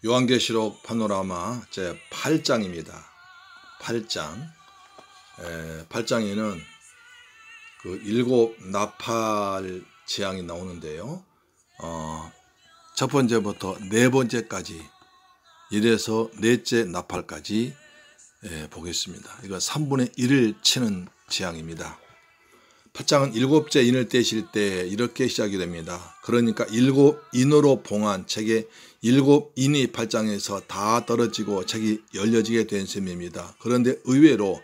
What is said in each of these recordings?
요한계시록 파노라마 제8장입니다. 8장. 8장에는 그 7 나팔 재앙이 나오는데요. 첫 번째부터 네 번째까지 이래서 넷째 나팔까지 보겠습니다. 이거 3분의 1을 치는 재앙입니다. 8장은 7째 인을 떼실 때 이렇게 시작이 됩니다. 그러니까 7인으로 봉한 책에 7인이 8장에서 다 떨어지고 책이 열려지게 된 셈입니다. 그런데 의외로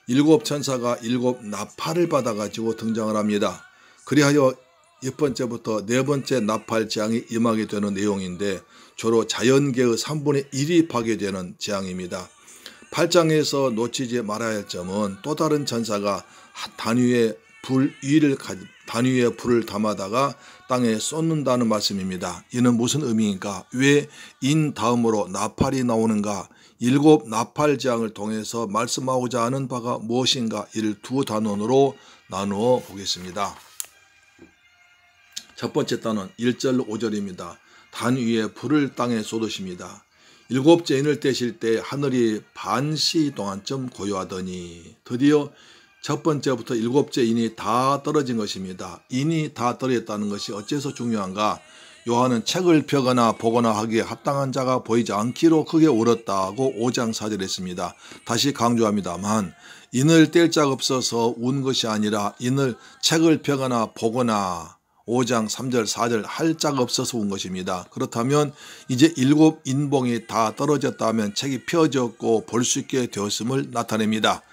7천사가 7 나팔을 받아가지고 등장을 합니다. 그리하여 첫 번째부터 네 번째 나팔 재앙이 임하게 되는 내용인데 주로 자연계의 3분의 1이 파괴되는 재앙입니다. 8장에서 놓치지 말아야 할 점은 또 다른 천사가 단위의 불을 담아다가 땅에 쏟는다는 말씀입니다. 이는 무슨 의미인가? 왜 인 다음으로 나팔이 나오는가? 7 나팔 재앙을 통해서 말씀하고자 하는 바가 무엇인가? 이를 두 단원으로 나누어 보겠습니다. 첫 번째 단원 1절 5절입니다. 단 위에 불을 땅에 쏟으십니다. 7째 인을 떼실 때 하늘이 반시 동안쯤 고요하더니 드디어 첫 번째부터 7째 인이 다 떨어진 것입니다. 인이 다 떨어졌다는 것이 어째서 중요한가? 요한은 책을 펴거나 보거나 하기에 합당한 자가 보이지 않기로 크게 울었다고 5장 4절에 했습니다. 다시 강조합니다만 인을 뗄 자가 없어서 운 것이 아니라 인을 책을 펴거나 보거나 5장 3절 4절 할 자가 없어서 온 것입니다. 그렇다면 이제 7 인봉이 다 떨어졌다면 책이 펴졌고 볼 수 있게 되었음을 나타냅니다.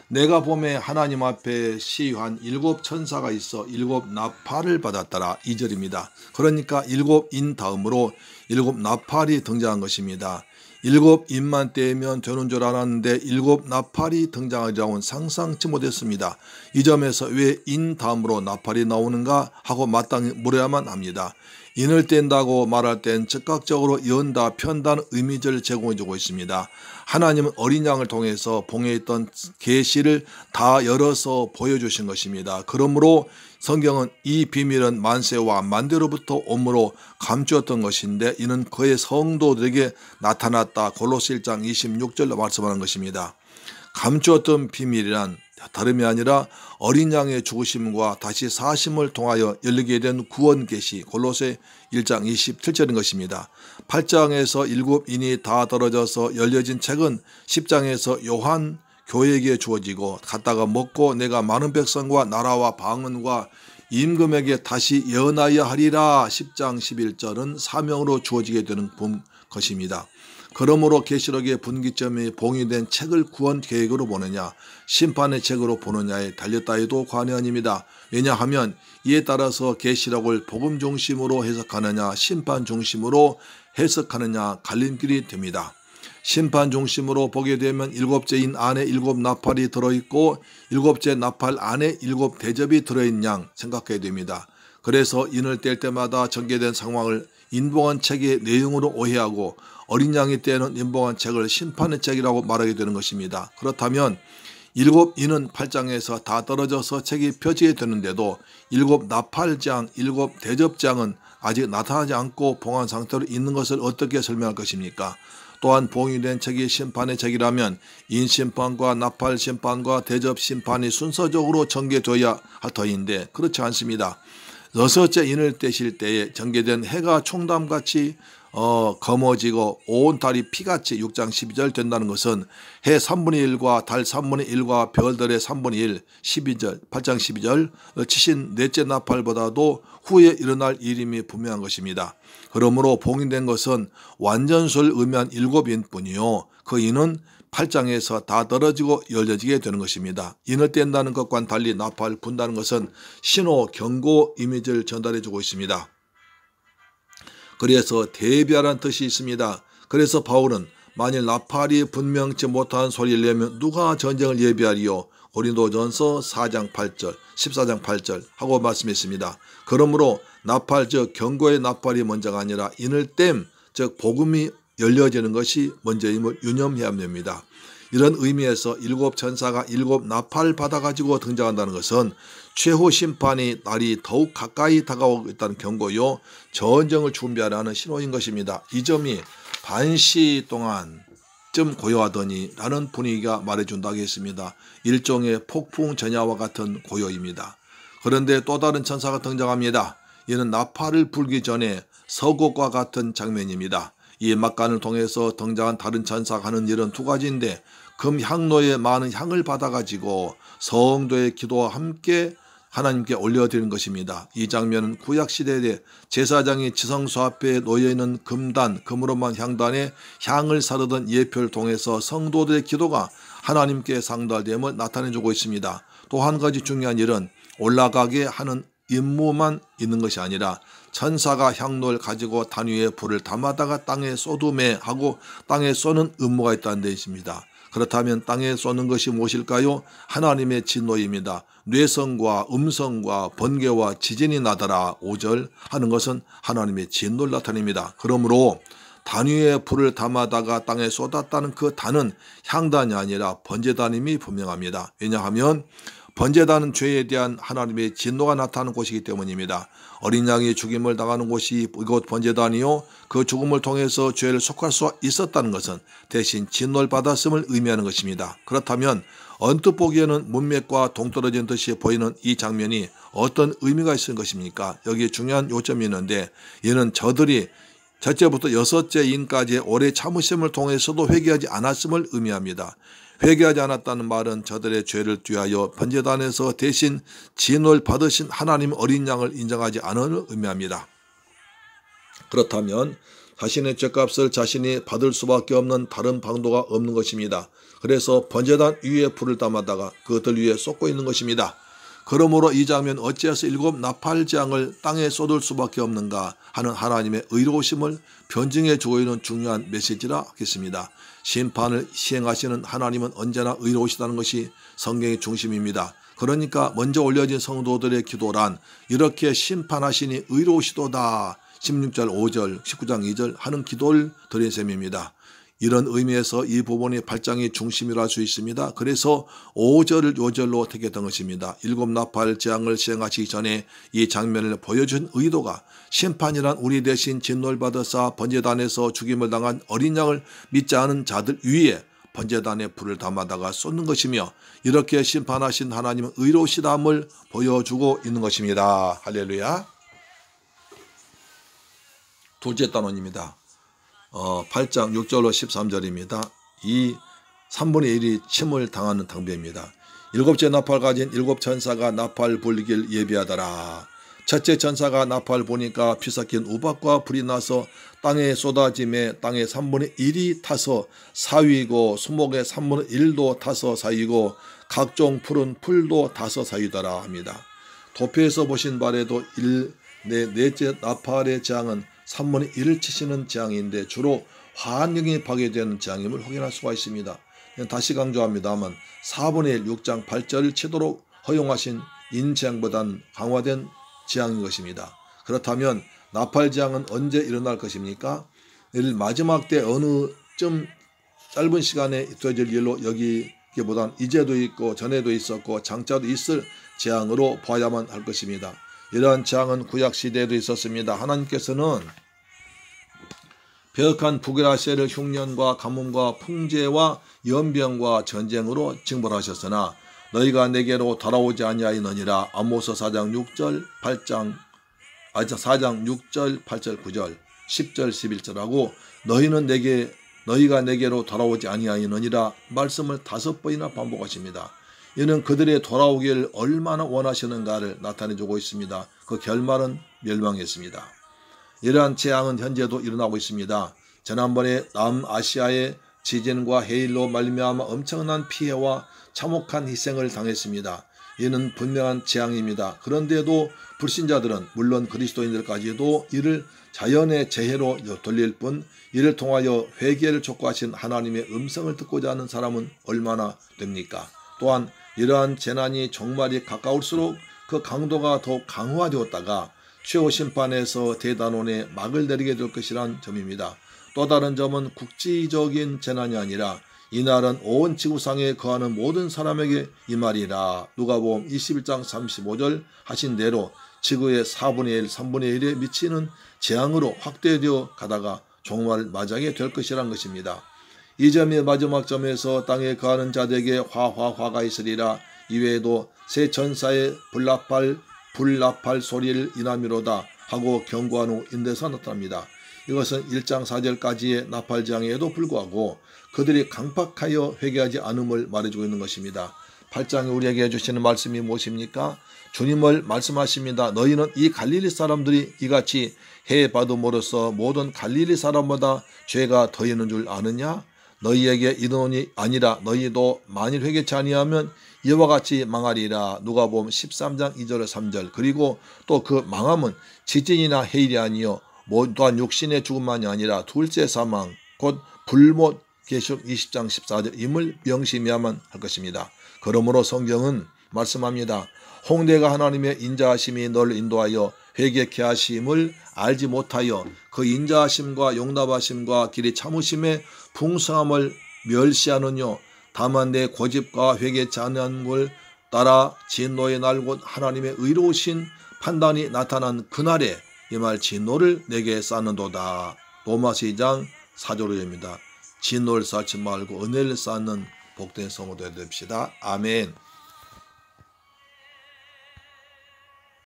내가 봄에 하나님 앞에 시한 7 천사가 있어 7 나팔을 받았더라. 2절입니다. 그러니까 7인 다음으로 7 나팔이 등장한 것입니다. 7인만 떼면 되는 줄 알았는데 7 나팔이 등장하리라고는 상상치 못했습니다. 이 점에서 왜 인 다음으로 나팔이 나오는가 하고 마땅히 물어야만 합니다. 인을 뗀다고 말할 땐 즉각적으로 연다 편다는 의미를 제공해주고 있습니다. 하나님은 어린 양을 통해서 봉에 있던 계시를 다 열어서 보여주신 것입니다. 그러므로 성경은 이 비밀은 만세와 만대로부터 오므로 감추었던 것인데 이는 그의 성도들에게 나타났다. 골로새 1장 26절로 말씀하는 것입니다. 감추었던 비밀이란 다름이 아니라 어린 양의 죽으심과 다시 사심을 통하여 열리게 된 구원 계시 골로새 1장 27절인 것입니다. 8장에서 7인이 다 떨어져서 열려진 책은 10장에서 요한 교회에게 주어지고 갔다가 먹고 내가 많은 백성과 나라와 방언과 임금에게 다시 예언하여 하리라 10장 11절은 사명으로 주어지게 되는 것입니다. 그러므로 계시록의 분기점이 봉인된 책을 구원 계획으로 보느냐 심판의 책으로 보느냐에 달렸다 해도 과언이 아닙니다. 왜냐하면 이에 따라서 계시록을 복음 중심으로 해석하느냐 심판 중심으로 해석하느냐 갈림길이 됩니다. 심판 중심으로 보게 되면 7째인 안에 7 나팔이 들어있고 7째 나팔 안에 7 대접이 들어있는 양 생각해야 됩니다. 그래서 인을 뗄 때마다 전개된 상황을 인봉한 책의 내용으로 오해하고 어린 양이 떼는 인봉한 책을 심판의 책이라고 말하게 되는 것입니다. 그렇다면 7인은 8장에서 다 떨어져서 책이 펴지게 되는데도 7 나팔장, 7 대접장은 아직 나타나지 않고 봉한 상태로 있는 것을 어떻게 설명할 것입니까? 또한 봉인된 책이 심판의 책이라면 인심판과 나팔 심판과 대접 심판이 순서적으로 전개되어야 할 터인데 그렇지 않습니다. 6째 인을 떼실 때에 전개된 해가 총담같이 검어지고 온 달이 피같이 6장 12절 된다는 것은 해 3분의 1과 달 3분의 1과 별들의 3분의 1 12절 8장 12절 치신 넷째 나팔보다도 후에 일어날 일임이 분명한 것입니다. 그러므로 봉인된 것은 완전수를 의미한 7인 뿐이요 그 인은 8장에서 다 떨어지고 열려지게 되는 것입니다. 인을 뗀다는 것과는 달리 나팔 분다는 것은 신호, 경고, 이미지를 전달해주고 있습니다. 그래서 대비하라는 뜻이 있습니다. 그래서 바울은 만일 나팔이 분명치 못한 소리를 내면 누가 전쟁을 예비하리요? 고린도전서 4장 8절 14장 8절 하고 말씀했습니다. 그러므로 나팔 즉 경고의 나팔이 먼저가 아니라 인을 땜 즉 복음이 열려지는 것이 먼저임을 유념해야 됩니다. 이런 의미에서 7 천사가 7 나팔을 받아가지고 등장한다는 것은 최후 심판이 날이 더욱 가까이 다가오고 있다는 경고요 전쟁을 준비하라는 신호인 것입니다. 이 점이 반시 동안쯤 고요하더니 라는 분위기가 말해준다고 했습니다. 일종의 폭풍 전야와 같은 고요입니다. 그런데 또 다른 천사가 등장합니다. 이는 나팔을 불기 전에 서곡과 같은 장면입니다. 이 막간을 통해서 등장한 다른 천사가 하는 일은 두 가지인데 금향로에 많은 향을 받아가지고 성도의 기도와 함께 하나님께 올려드리는 것입니다. 이 장면은 구약시대에 제사장이 지성소 앞에 놓여있는 금단, 금으로만 향단에 향을 사르던 예표를 통해서 성도들의 기도가 하나님께 상달됨을 나타내주고 있습니다. 또 한 가지 중요한 일은 올라가게 하는 임무만 있는 것이 아니라 천사가 향로를 가지고 단 위에 불을 담아다가 땅에 쏟음에 하고 땅에 쏘는 임무가 있다는 데 있습니다. 그렇다면 땅에 쏘는 것이 무엇일까요? 하나님의 진노입니다. 뇌성과 음성과 번개와 지진이 나더라 5절 하는 것은 하나님의 진노를 나타냅니다. 그러므로 단 위에 불을 담아다가 땅에 쏟았다는 그 단은 향단이 아니라 번제단임이 분명합니다. 왜냐하면 번제단은 죄에 대한 하나님의 진노가 나타나는 곳이기 때문입니다. 어린 양이 죽임을 당하는 곳이 이곳 번제단이요, 그 죽음을 통해서 죄를 속할 수 있었다는 것은 대신 진노를 받았음을 의미하는 것입니다. 그렇다면 언뜻 보기에는 문맥과 동떨어진 듯이 보이는 이 장면이 어떤 의미가 있을 것입니까? 여기에 중요한 요점이 있는데, 이는 저들이 첫째부터 여섯째인까지의 오래 참으심을 통해서도 회개하지 않았음을 의미합니다. 회개하지 않았다는 말은 저들의 죄를 뒤하여 번제단에서 대신 진노를 받으신 하나님 어린 양을 인정하지 않음을 의미합니다. 그렇다면 자신의 죄값을 자신이 받을 수밖에 없는 다른 방도가 없는 것입니다. 그래서 번제단 위에 불을 담아다가 그들 위에 쏟고 있는 것입니다. 그러므로 이 장면 어찌해서 7 나팔재앙을 땅에 쏟을 수밖에 없는가 하는 하나님의 의로우심을 변증해 주고 있는 중요한 메시지라 하겠습니다. 심판을 시행하시는 하나님은 언제나 의로우시다는 것이 성경의 중심입니다. 그러니까 먼저 올려진 성도들의 기도란 이렇게 심판하시니 의로우시도다 16절 5절 19장 2절 하는 기도를 드린 셈입니다. 이런 의미에서 이 부분이 8장의 중심이라 할 수 있습니다. 그래서 5절을 요절로 택했던 것입니다. 7 나팔 재앙을 시행하시기 전에 이 장면을 보여준 의도가 심판이란 우리 대신 진노를 받아서 번제단에서 죽임을 당한 어린 양을 믿지 않은 자들 위에 번제단에 불을 담아다가 쏟는 것이며, 이렇게 심판하신 하나님은 의로우시다함을 보여주고 있는 것입니다. 할렐루야. 둘째 단원입니다. 8장 6절로 13절입니다. 이 3분의 1이 침을 당하는 당배입니다. 7째 나팔 가진 7 천사가 나팔 불길 예비하더라. 첫째 천사가 나팔 보니까 피 섞인 우박과 불이 나서 땅에 쏟아짐에 땅의 3분의 1이 타서 사위고 수목의 3분의 1도 타서 사위고 각종 푸른 풀도 타서 사위더라 합니다. 도표에서 보신 바에도 넷째 나팔의 재앙은 3분의 1을 치시는 재앙인데 주로 화환경이 파괴되는 재앙임을 확인할 수가 있습니다. 다시 강조합니다만 4분의 1 6장 8절을 치도록 허용하신 인재앙보다는 강화된 재앙인 것입니다. 그렇다면 나팔 재앙은 언제 일어날 것입니까? 마지막 때 어느 좀 짧은 시간에 있어질 일로 여기기보다는 이제도 있고 전에도 있었고 장차도 있을 재앙으로 봐야만 할 것입니다. 이러한 재앙은 구약시대에도 있었습니다. 하나님께서는 벼역한 북이라셀을 흉년과 가뭄과 풍재와 연병과 전쟁으로 징벌하셨으나 너희가 내게로 돌아오지 아니하였느니라. 아모스 4장 6절 8장 4장 6절 8절 9절 10절 11절하고 너희가 내게로 돌아오지 아니하였느니라 말씀을 5번이나 반복하십니다. 이는 그들의 돌아오기를 얼마나 원하시는가를 나타내주고 있습니다. 그 결말은 멸망했습니다. 이러한 재앙은 현재도 일어나고 있습니다. 지난번에 남아시아의 지진과 해일로 말미암아 엄청난 피해와 참혹한 희생을 당했습니다. 이는 분명한 재앙입니다. 그런데도 불신자들은 물론 그리스도인들까지도 이를 자연의 재해로 돌릴 뿐 이를 통하여 회개를 촉구하신 하나님의 음성을 듣고자 하는 사람은 얼마나 됩니까? 또한 이러한 재난이 종말이 가까울수록 그 강도가 더욱 강화되었다가 최후 심판에서 대단원에 막을 내리게 될 것이란 점입니다. 또 다른 점은 국지적인 재난이 아니라 이날은 온 지구상에 거하는 모든 사람에게 이 말이라. 누가복음 21장 35절 하신 대로 지구의 4분의 1, 3분의 1에 미치는 재앙으로 확대되어 가다가 종말 맞이하게 될 것이란 것입니다. 이 점이 마지막 점에서 땅에 거하는 자들에게 화가 있으리라. 이외에도 새 천사의 불나팔 소리를 인하미로다 하고 경고한 후 인대서 나타납니다. 이것은 1장 4절까지의 나팔장에도 불구하고 그들이 강팍하여 회개하지 않음을 말해주고 있는 것입니다. 8장에 우리에게 해주시는 말씀이 무엇입니까? 주님을 말씀하십니다. 너희는 이 갈릴리 사람들이 이같이 해받음으로써 모든 갈릴리 사람보다 죄가 더 있는 줄 아느냐? 너희에게 이르노니 아니라 너희도 만일 회개치 아니하면 이와 같이 망하리라. 누가복음 13장 2절 3절. 그리고 또 그 망함은 지진이나 해일이 아니요 또한 육신의 죽음만이 아니라 둘째 사망 곧 불못 계시록 20장 14절임을 명심해야만 할 것입니다. 그러므로 성경은 말씀합니다. 홍대가 하나님의 인자하심이 너를 인도하여 회개케 하심을 알지 못하여 그 인자하심과 용납하심과 길이 참으심의 풍성함을 멸시하느뇨. 다만 내 고집과 회개치 않은 걸 따라 진노의 날 곧 하나님의 의로우신 판단이 나타난 그날에 이 말 진노를 내게 쌓는도다. 로마서 2장 4절입니다. 진노를 쌓지 말고 은혜를 쌓는 복된 성도 되십시다. 아멘.